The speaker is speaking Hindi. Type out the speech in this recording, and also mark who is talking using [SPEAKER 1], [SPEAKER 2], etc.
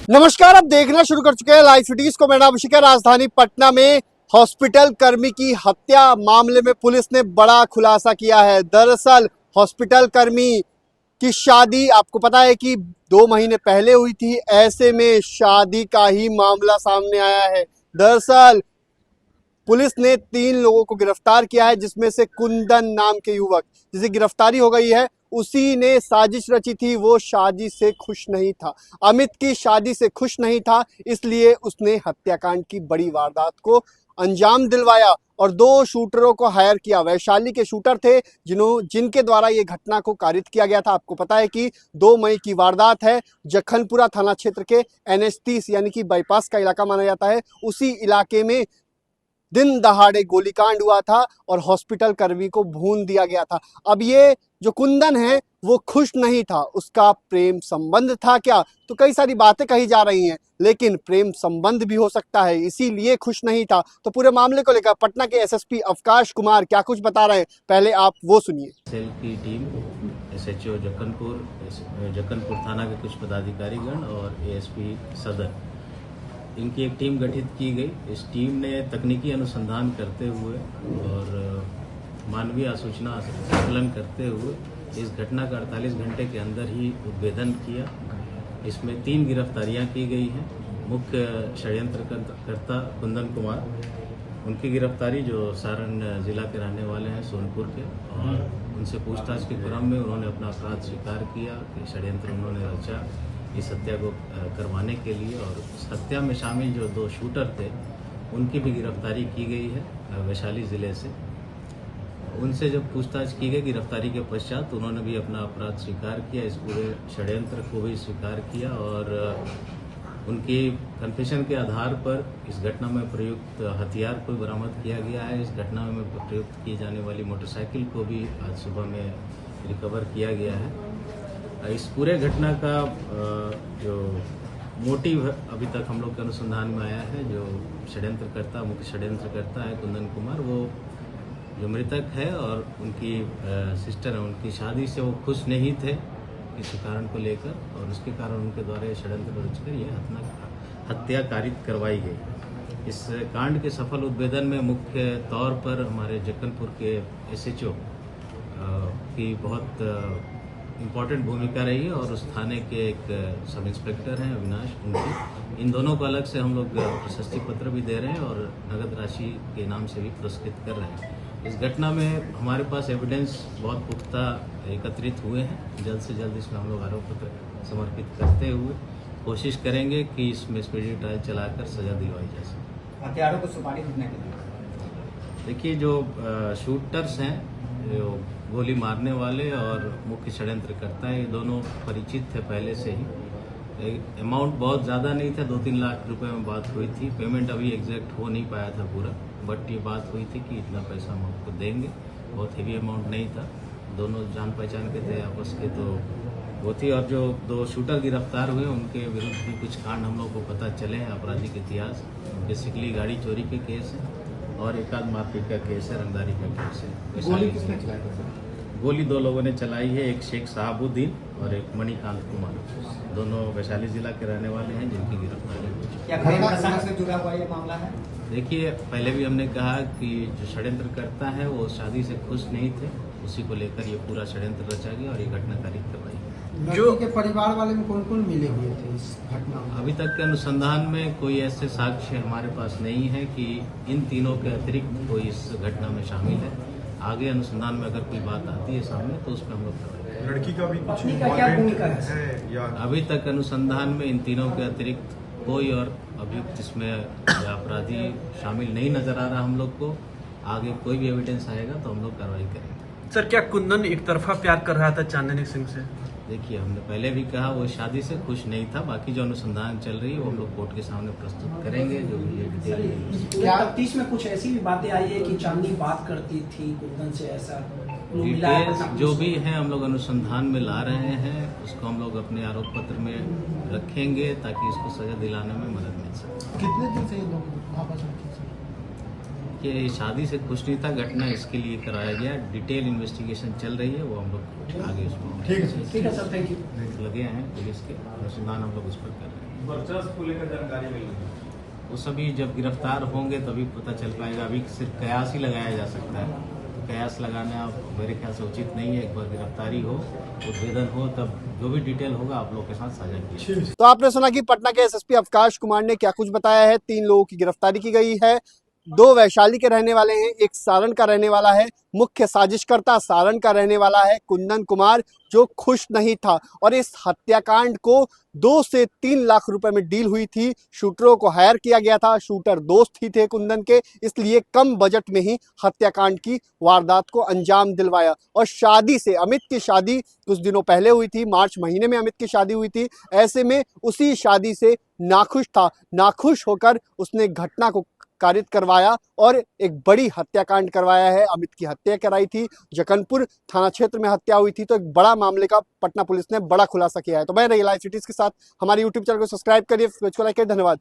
[SPEAKER 1] नमस्कार, आप देखना शुरू कर चुके हैं लाइव सिटीज को। मेरा नाम अभिषेक है। राजधानी पटना में हॉस्पिटल कर्मी की हत्या मामले में पुलिस ने बड़ा खुलासा किया है। दरअसल हॉस्पिटल कर्मी की शादी आपको पता है कि 2 महीने पहले हुई थी। ऐसे में शादी का ही मामला सामने आया है। दरअसल पुलिस ने 3 लोगों को गिरफ्तार किया है, जिसमें से कुंदन नाम के युवक जिसे गिरफ्तारी हो गई है, उसी ने साजिश रची थी। वो शादी से खुश नहीं था, अमित की शादी से खुश नहीं था, इसलिए उसने हत्याकांड की बड़ी वारदात को अंजाम दिलवाया और 2 शूटरों को हायर किया। वैशाली के शूटर थे जिनके द्वारा ये घटना को कारित किया गया था। आपको पता है कि 2 मई की वारदात है। जखनपुरा थाना क्षेत्र के NH-30 यानी कि बाईपास का इलाका माना जाता है, उसी इलाके में दिन दहाड़े गोलीकांड हुआ था और हॉस्पिटल कर्मी को भून दिया गया था। अब ये जो कुंदन है वो खुश नहीं था। उसका प्रेम संबंध था क्या, तो कई सारी बातें कही जा रही हैं, लेकिन प्रेम संबंध भी हो सकता है, इसीलिए खुश नहीं था। तो पूरे मामले को लेकर पटना के SSP अवकाश कुमार क्या कुछ बता रहे हैं, पहले आप वो सुनिए।
[SPEAKER 2] सेल की टीम, SHO जक्कनपुर थाना के कुछ पदाधिकारीगण और ASP सदर, इनकी एक टीम गठित की गई। इस टीम ने तकनीकी अनुसंधान करते हुए और मानवीय आसूचना संकलन करते हुए इस घटना का 48 घंटे के अंदर ही उद्भेदन किया। इसमें 3 गिरफ्तारियां की गई हैं। मुख्य षड्यंत्रकर्ता कुंदन कुमार, उनकी गिरफ्तारी जो सारण जिला के रहने वाले हैं, सोनपुर के, और उनसे पूछताछ के क्रम में उन्होंने अपना अपराध स्वीकार किया कि षड्यंत्र उन्होंने रचा इस हत्या को करवाने के लिए। और इस हत्या में शामिल जो 2 शूटर थे उनकी भी गिरफ्तारी की गई है वैशाली ज़िले से। उनसे जब पूछताछ की गई गिरफ्तारी के पश्चात, उन्होंने भी अपना अपराध स्वीकार किया, इस पूरे षड्यंत्र को भी स्वीकार किया और उनकी कन्फेशन के आधार पर इस घटना में प्रयुक्त हथियार को बरामद किया गया है। इस घटना में प्रयुक्त की जाने वाली मोटरसाइकिल को भी आज सुबह में रिकवर किया गया है। इस पूरे घटना का जो मोटिव अभी तक हम लोग के अनुसंधान में आया है, जो मुख्य षड्यंत्रकर्ता है कुंदन कुमार, वो जो मृतक है और उनकी सिस्टर है, उनकी शादी से वो खुश नहीं थे किसी कारण को लेकर, और उसके कारण उनके द्वारा षड्यंत्र रचकर ये हत्या कारित करवाई गई। इस कांड के सफल उद्भेदन में मुख्य तौर पर हमारे जक्कनपुर के SHO की बहुत इम्पॉर्टेंट भूमिका रही है और उस थाने के एक सब इंस्पेक्टर हैं अविनाश, उनकी, इन दोनों को अलग से हम लोग प्रशस्ति पत्र भी दे रहे हैं और नगद राशि के नाम से भी पुरस्कृत कर रहे हैं। इस घटना में हमारे पास एविडेंस बहुत पुख्ता एकत्रित हुए हैं। जल्द से जल्द इसमें हम लोग आरोप पत्र समर्पित करते हुए कोशिश करेंगे कि इसमें स्पीडी ट्रायल चलाकर सजा दिलवाई जा सके।
[SPEAKER 3] हत्यारों को सुपारी देने के लिए
[SPEAKER 2] देखिए, जो शूटर्स हैं, जो गोली मारने वाले और मुख्य षड्यंत्रकर्ता हैं, ये दोनों परिचित थे पहले से ही। अमाउंट बहुत ज़्यादा नहीं था, 2-3 लाख रुपए में बात हुई थी। पेमेंट अभी एग्जैक्ट हो नहीं पाया था पूरा, बट ये बात हुई थी कि इतना पैसा हम आपको देंगे। बहुत हेवी अमाउंट नहीं था, दोनों जान पहचान के थे आपस के, तो वो थी। और जो 2 शूटर गिरफ्तार हुए उनके विरुद्ध भी कुछ कांड हम लोग को पता चले हैं, आपराधिक इतिहास। बेसिकली गाड़ी चोरी के केस है और एक आध मारपीट का केस है, रंगदारी का केस है।
[SPEAKER 3] गोली किसने चलाई थी?
[SPEAKER 2] गोली 2 लोगों ने चलाई है, एक शेख साहबुद्दीन और एक मणिकांत कुमार, दोनों वैशाली जिला के रहने वाले हैं, जिनकी गिरफ्तारी हुई है।
[SPEAKER 3] क्या घटना से जुड़ा हुआ ये मामला है?
[SPEAKER 2] देखिए, पहले भी हमने कहा कि जो षड्यंत्रकर्ता है वो शादी से खुश नहीं थे, उसी को लेकर ये पूरा षड्यंत्र रचा गया और ये घटना कारित करवाई गई।
[SPEAKER 4] जो के परिवार वाले में कौन कौन मिले हुए थे इस घटना में?
[SPEAKER 2] अभी तक के अनुसंधान में कोई ऐसे साक्ष्य हमारे पास नहीं है कि इन तीनों के अतिरिक्त कोई इस घटना में शामिल है। आगे अनुसंधान में अगर कोई बात आती है सामने तो उसमें हम लोग करेंगे।
[SPEAKER 5] लड़की का भी कुछ
[SPEAKER 3] पत्नी का क्या भूमिका है
[SPEAKER 5] या
[SPEAKER 2] अभी तक अनुसंधान में इन तीनों के अतिरिक्त कोई और अभियुक्त इसमें अपराधी शामिल नहीं नजर आ रहा हम लोग को। आगे कोई भी एविडेंस आएगा तो हम लोग कार्रवाई करेंगे।
[SPEAKER 6] सर, क्या कुंदन एक तरफा प्यार कर रहा था चांदनी सिंह से?
[SPEAKER 2] देखिए, हमने पहले भी कहा वो शादी से खुश नहीं था। बाकी जो अनुसंधान चल रही है वो हम लोग कोर्ट के सामने प्रस्तुत करेंगे। जो भी ये डिटेल
[SPEAKER 3] क्या तफ्तीश में कुछ ऐसी भी बातें आई है कि चांदनी बात करती थी कुंदन से, ऐसा
[SPEAKER 2] डिटेल्स जो भी हैं हम लोग अनुसंधान में ला रहे हैं, उसको हम लोग अपने आरोप पत्र में रखेंगे ताकि इसको सजा दिलाने में मदद मिल सके।
[SPEAKER 4] कितने दिन से ये लोग आपस में थे?
[SPEAKER 2] कि शादी से खुश नहीं था, घटना इसके लिए कराया गया। डिटेल इन्वेस्टिगेशन चल रही है, वो हम लोग आगे उसमें
[SPEAKER 3] ठीक है सर, थैंक यू।
[SPEAKER 2] लगे हैं पुलिस के अनुसंधान हम लोग उस पर कर रहे हैं।
[SPEAKER 5] वर्चस्व को लेकर जानकारी मिली?
[SPEAKER 2] वो सभी जब गिरफ्तार होंगे तभी पता चल पाएगा। अभी सिर्फ कयास ही लगाया जा सकता है, तो कयास लगाना मेरे ख्याल से उचित नहीं है। एक बार गिरफ्तारी हो, उद्भेदन हो, तब जो भी डिटेल होगा आप लोग के साथ साझा किया।
[SPEAKER 1] तो आपने सुना कि पटना के एसएसपी अवकाश कुमार ने क्या कुछ बताया है। 3 लोगों की गिरफ्तारी की गई है, 2 वैशाली के रहने वाले हैं, 1 सारण का रहने वाला है। मुख्य साजिशकर्ता सारण का रहने वाला है कुंदन कुमार, जो खुश नहीं था और इस हत्याकांड को 2 से 3 लाख रुपए में डील हुई थी। शूटरों को हायर किया गया था, शूटर दोस्त ही थे कुंदन के, इसलिए कम बजट में ही हत्याकांड की वारदात को अंजाम दिलवाया। और शादी से, अमित की शादी कुछ दिनों पहले हुई थी, मार्च महीने में अमित की शादी हुई थी। ऐसे में उसी शादी से नाखुश था, नाखुश होकर उसने घटना को कारित करवाया और एक बड़ी हत्याकांड करवाया है। अमित की हत्या कराई थी, जक्कनपुर थाना क्षेत्र में हत्या हुई थी। तो एक बड़ा मामले का पटना पुलिस ने बड़ा खुलासा किया है। तो मैं रही लाइव सिटीज के साथ, हमारे यूट्यूब चैनल को सब्सक्राइब करिए, लाइक करिए। धन्यवाद।